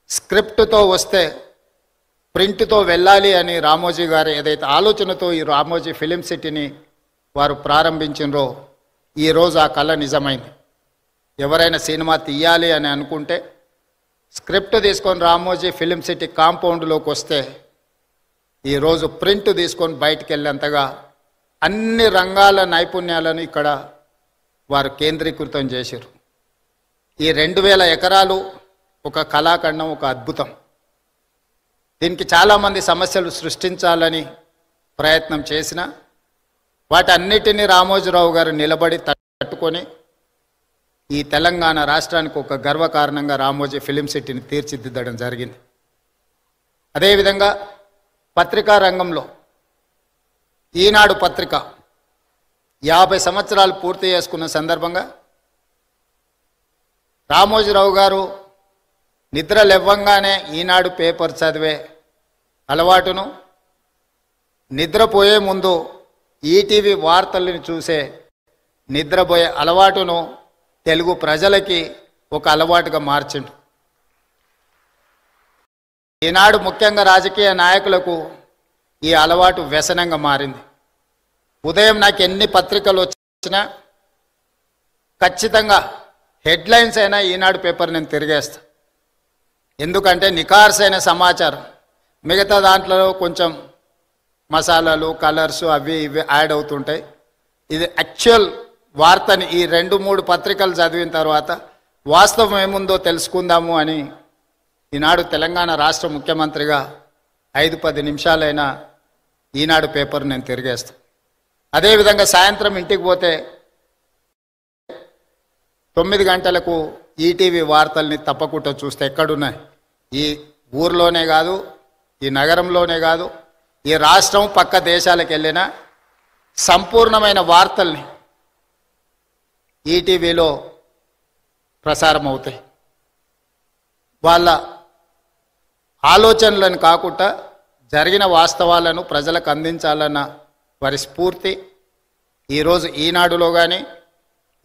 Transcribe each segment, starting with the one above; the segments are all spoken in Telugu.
స్క్రిప్ట్తో వస్తే ప్రింట్తో వెళ్ళాలి అని రామోజీ గారు ఏదైతే ఆలోచనతో ఈ రామోజీ ఫిలిం సిటీని వారు ప్రారంభించినరో ఈరోజు ఆ కళ నిజమైంది. ఎవరైనా సినిమా తీయాలి అని అనుకుంటే స్క్రిప్ట్ తీసుకొని రామోజీ ఫిలిం సిటీ కాంపౌండ్లోకి వస్తే ఈరోజు ప్రింట్ తీసుకొని బయటికి వెళ్ళేంతగా అన్ని రంగాల నైపుణ్యాలను ఇక్కడ వారు కేంద్రీకృతం చేశారు. ఈ 2000 ఎకరాలు ఒక కళాఖండం, ఒక అద్భుతం. దీనికి చాలామంది సమస్యలు సృష్టించాలని ప్రయత్నం చేసిన వాటన్నిటినీ రామోజీరావు గారు నిలబడి తట్టుకొని ఈ తెలంగాణ రాష్ట్రానికి ఒక గర్వకారణంగా రామోజీ ఫిలిం సిటీని తీర్చిదిద్దడం జరిగింది. అదేవిధంగా పత్రికా రంగంలో ఈనాడు పత్రిక 50 సంవత్సరాలు పూర్తి చేసుకున్న సందర్భంగా రామోజీరావు గారు నిద్ర లేవ్వంగానే ఈనాడు పేపర్ చదివే అలవాటును, నిద్రపోయే ముందు ఈటీవీ వార్తలను చూసే నిద్రపోయే అలవాటును తెలుగు ప్రజలకి ఒక అలవాటుగా మార్చిండు. ఈనాడు ముఖ్యంగా రాజకీయ నాయకులకు ఈ అలవాటు వ్యసనంగా మారింది. ఉదయం నాకు ఎన్ని పత్రికలు వచ్చినా ఖచ్చితంగా హెడ్లైన్స్ అయినా ఈనాడు పేపర్ నేను తిరిగేస్తా. ఎందుకంటే నిఖార్సైన సమాచారం, మిగతా దాంట్లో కొంచెం మసాలాలు, కలర్స్ అవి ఇవి యాడ్ అవుతుంటాయి. ఇది యాక్చువల్ వార్తని ఈ 2-3 పత్రికలు చదివిన తర్వాత వాస్తవం ఏముందో తెలుసుకుందాము అని ఈనాడు తెలంగాణ రాష్ట్ర ముఖ్యమంత్రిగా 5-10 నిమిషాలైనా ఈనాడు పేపర్ నేను తిరిగేస్తాను. అదేవిధంగా సాయంత్రం ఇంటికి పోతే 9 గంటలకు ఈటీవీ వార్తల్ని తప్పకుండా చూస్తే ఎక్కడున్నాయి, ఈ ఊర్లోనే కాదు, ఈ నగరంలోనే కాదు, ఈ రాష్ట్రం పక్క దేశాలకు వెళ్ళిన సంపూర్ణమైన వార్తల్ని ఈటీవీలో ప్రసారం అవుతాయి. వాళ్ళ ఆలోచనలను కాకుండా జరిగిన వాస్తవాలను ప్రజలకు అందించాలన్న వారి స్ఫూర్తి ఈరోజు ఈనాడులో కానీ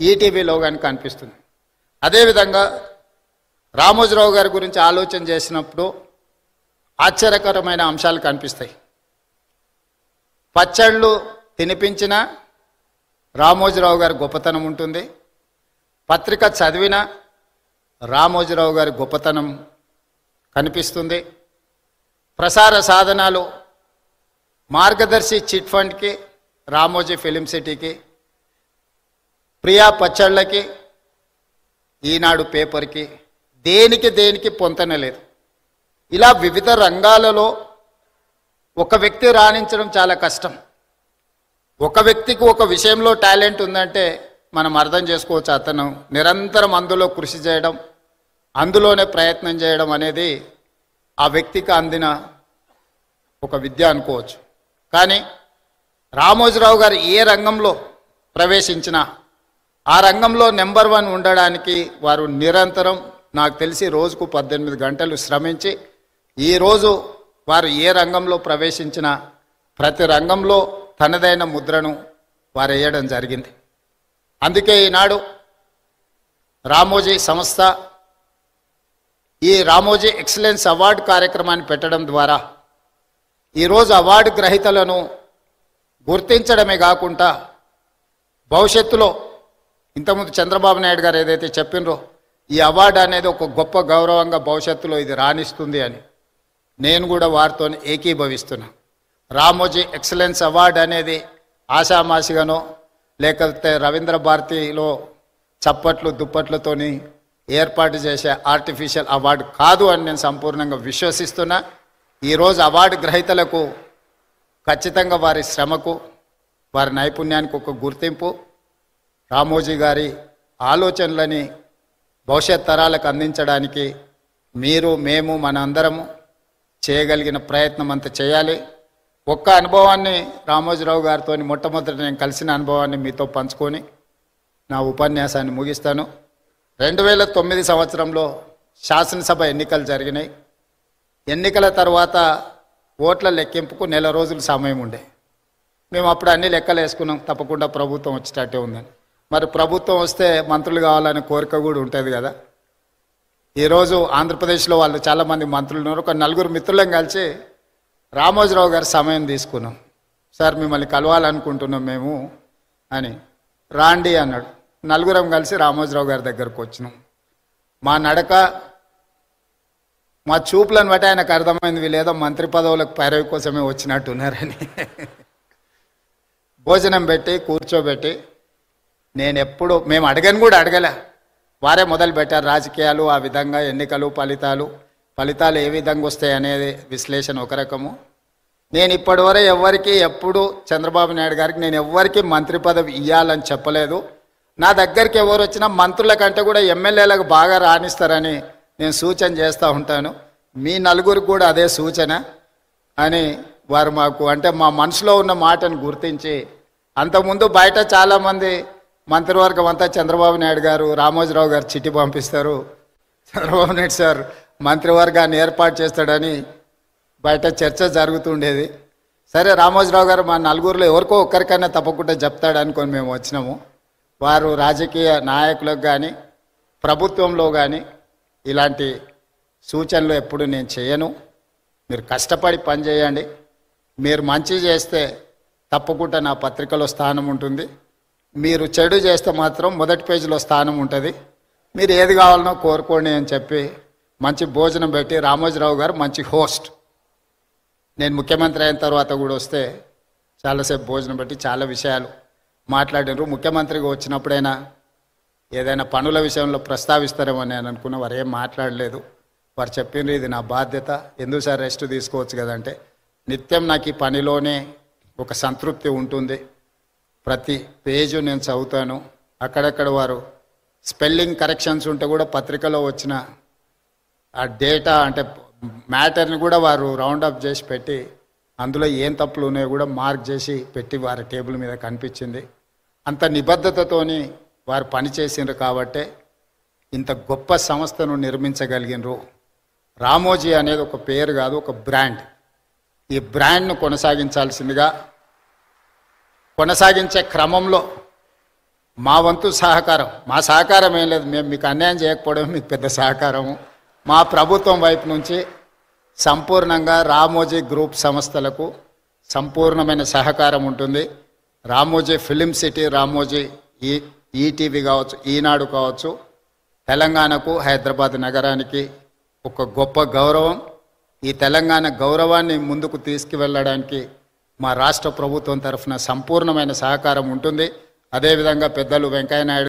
ఈటీవీలో కానీ కనిపిస్తుంది. అదేవిధంగా రామోజీరావు గారి గురించి ఆలోచన చేసినప్పుడు ఆశ్చర్యకరమైన అంశాలు కనిపిస్తాయి. పచ్చళ్ళు తినిపించిన రామోజీరావు గారి గొప్పతనం ఉంటుంది, పత్రిక చదివిన రామోజీరావు గారి గొప్పతనం కనిపిస్తుంది. ప్రసార సాధనాలు మార్గదర్శి చిట్ ఫండ్కి, రామోజీ ఫిలిం సిటీకి, ప్రియా పచ్చళ్ళకి, ఈనాడు పేపర్కి దేనికి పొంతనలేదు. ఇలా వివిధ రంగాలలో ఒక వ్యక్తి రాణించడం చాలా కష్టం. ఒక వ్యక్తికి ఒక విషయంలో టాలెంట్ ఉందంటే మనం అర్థం చేసుకోవచ్చు. అతను నిరంతరం అందులో కృషి చేయడం, అందులోనే ప్రయత్నం చేయడం అనేది ఆ వ్యక్తికి అందిన ఒక విద్య అనుకోవచ్చు. కానీ రామోజీరావు గారు ఏ రంగంలో ప్రవేశించినా ఆ రంగంలో నెంబర్ 1 ఉండడానికి వారు నిరంతరం, నాకు తెలిసి రోజుకు 18 గంటలు శ్రమించి ఈరోజు వారు ఏ రంగంలో ప్రవేశించినా ప్రతి రంగంలో తనదైన ముద్రను వారు వేయడం జరిగింది. అందుకే ఈనాడు రామోజీ సంస్థ ఈ రామోజీ ఎక్సలెన్స్ అవార్డు కార్యక్రమాన్ని పెట్టడం ద్వారా ఈరోజు అవార్డు గ్రహీతలను గుర్తించడమే కాకుండా భవిష్యత్తులో ఇంతకుముందు చంద్రబాబు నాయుడు గారు ఏదైతే చెప్పినరో ఈ అవార్డు అనేది ఒక గొప్ప గౌరవంగా భవిష్యత్తులో ఇది రాణిస్తుంది అని నేను కూడా వారితో ఏకీభవిస్తున్నా. రామోజీ ఎక్సలెన్స్ అవార్డు అనేది ఆషామాషిగానో లేకపోతే రవీంద్ర భారతిలో చప్పట్లు దుప్పట్లతోని ఏర్పాటు చేసే ఆర్టిఫిషియల్ అవార్డు కాదు అని నేను సంపూర్ణంగా విశ్వసిస్తున్నా. ఈరోజు అవార్డు గ్రహీతలకు ఖచ్చితంగా వారి శ్రమకు, వారి నైపుణ్యానికి ఒక గుర్తింపు, రామోజీ గారి ఆలోచనలని భవిష్యత్ తరాలకు అందించడానికి మీరు, మేము, మన అందరము చేయగలిగిన ప్రయత్నం అంత చేయాలి. ఒక్క అనుభవాన్ని రామోజీరావు గారితో మొట్టమొదటి నేను కలిసిన అనుభవాన్ని మీతో పంచుకొని నా ఉపన్యాసాన్ని ముగిస్తాను. 2009 సంవత్సరంలో శాసనసభ ఎన్నికలు జరిగినాయి. ఎన్నికల తర్వాత ఓట్ల లెక్కింపుకు 1 నెల రోజులు సమయం ఉండే. మేము అప్పుడు అన్ని లెక్కలు వేసుకున్నాం, తప్పకుండా ప్రభుత్వం వచ్చేటట్టే ఉందని. మరి ప్రభుత్వం వస్తే మంత్రులు కావాలనే కోరిక కూడా ఉంటుంది కదా. ఈరోజు ఆంధ్రప్రదేశ్లో వాళ్ళు చాలామంది మంత్రులు ఉన్నారు. ఒక నలుగురు మిత్రులను కలిసి రామోజీరావు గారి సమయం తీసుకున్నాం. సార్ మిమ్మల్ని కలవాలనుకుంటున్నాం మేము అని. రాండి అన్నాడు. నలుగురం కలిసి రామోజీరావు గారి దగ్గరకు వచ్చినాం. మా నడక, మా చూపులను బట్టి ఆయనకు అర్థమైంది వీళ్ళేదో మంత్రి పదవులకు పైరవి కోసమే వచ్చినట్టున్నారని. భోజనం పెట్టి కూర్చోబెట్టి, మేము అడగని కూడా అడగలే, వారే మొదలు పెట్టారు రాజకీయాలు, ఆ విధంగా ఎన్నికలు, ఫలితాలు ఏ విధంగా వస్తాయి అనేది విశ్లేషణ ఒక రకము. నేను ఇప్పటివరకు ఎప్పుడు చంద్రబాబు నాయుడు గారికి నేను ఎవ్వరికి మంత్రి పదవి ఇవ్వాలని చెప్పలేదు. నా దగ్గరికి ఎవరు వచ్చినా మంత్రుల కంటే కూడా ఎమ్మెల్యేలకు బాగా రాణిస్తారని నేను సూచన చేస్తూ ఉంటాను. మీ నలుగురికి కూడా అదే సూచన అని వారు మాకు, అంటే మా మనసులో ఉన్న మాటను గుర్తించి, అంతకుముందు బయట చాలామంది మంత్రివర్గం అంతా చంద్రబాబు నాయుడు గారు, రామోజీరావు గారు చిట్టి పంపిస్తారు, చంద్రబాబు నాయుడు సార్ మంత్రివర్గాన్ని ఏర్పాటు చేస్తాడని బయట చర్చ జరుగుతుండేది. సరే రామోజీరావు గారు మా నలుగురిలో ఎవరికో ఒక్కరికైనా తప్పకుండా చెప్తాడు అనుకొని మేము వచ్చినాము. వారు రాజకీయ నాయకులకు కానీ ప్రభుత్వంలో కానీ ఇలాంటి సూచనలు ఎప్పుడు నేను చేయను. మీరు కష్టపడి పనిచేయండి, మీరు మంచి చేస్తే తప్పకుండా నా పత్రికలో స్థానం ఉంటుంది, మీరు చెడు చేస్తే మాత్రం మొదటి పేజీలో స్థానం ఉంటుంది, మీరు ఏది కావాలనో కోరుకోండి అని చెప్పి మంచి భోజనం పెట్టి, రామోజీరావు గారు మంచి హోస్ట్, నేను ముఖ్యమంత్రి అయిన తర్వాత కూడా వస్తే చాలాసేపు భోజనం పెట్టి చాలా విషయాలు మాట్లాడినారు. ముఖ్యమంత్రిగా వచ్చినప్పుడైనా ఏదైనా పనుల విషయంలో ప్రస్తావిస్తారేమో నేను అనుకున్నా, వారు ఏం మాట్లాడలేదు. వారు చెప్పిండ్రు ఇది నా బాధ్యత, ఎందుకు సార్ రెస్ట్ తీసుకోవచ్చు కదంటే, నిత్యం నాకు ఈ పనిలోనే ఒక సంతృప్తి ఉంటుంది, ప్రతి పేజు నేను చదువుతాను. అక్కడక్కడ వారు స్పెల్లింగ్ కరెక్షన్స్ ఉంటే కూడా పత్రికలో వచ్చిన ఆ డేటా అంటే మ్యాటర్ని కూడా వారు రౌండప్ చేసి పెట్టి, అందులో ఏం తప్పులు ఉన్నాయో కూడా మార్క్ చేసి పెట్టి వారి టేబుల్ మీద కనిపించింది. అంత నిబద్ధతతోని వారు పనిచేసిండ్రు కాబట్టే ఇంత గొప్ప సంస్థను నిర్మించగలిగినరు. రామోజీ అనేది ఒక పేరు కాదు, ఒక బ్రాండ్. ఈ బ్రాండ్ను కొనసాగించే క్రమంలో మా వంతు సహకారం, మా సహకారం ఏం లేదు, మేము మీకు అన్యాయం చేయకపోవడం మీకు పెద్ద సహకారము. మా ప్రభుత్వం వైపు నుంచి సంపూర్ణంగా రామోజీ గ్రూప్ సంస్థలకు సంపూర్ణమైన సహకారం ఉంటుంది. Ramoji film city, Ramoji ETV కావచ్చు, ఈనాడు కావచ్చు, తెలంగాణకు, హైదరాబాద్ నగరానికి ఒక గొప్ప గౌరవం. ఈ తెలంగాణ గౌరవాన్ని ముందుకు తీసుకువెళ్ళడానికి మా రాష్ట్ర ప్రభుత్వం తరఫున సంపూర్ణమైన సహకారం ఉంటుంది. అదేవిధంగా పెద్దలు వెంకయ్య నాయుడు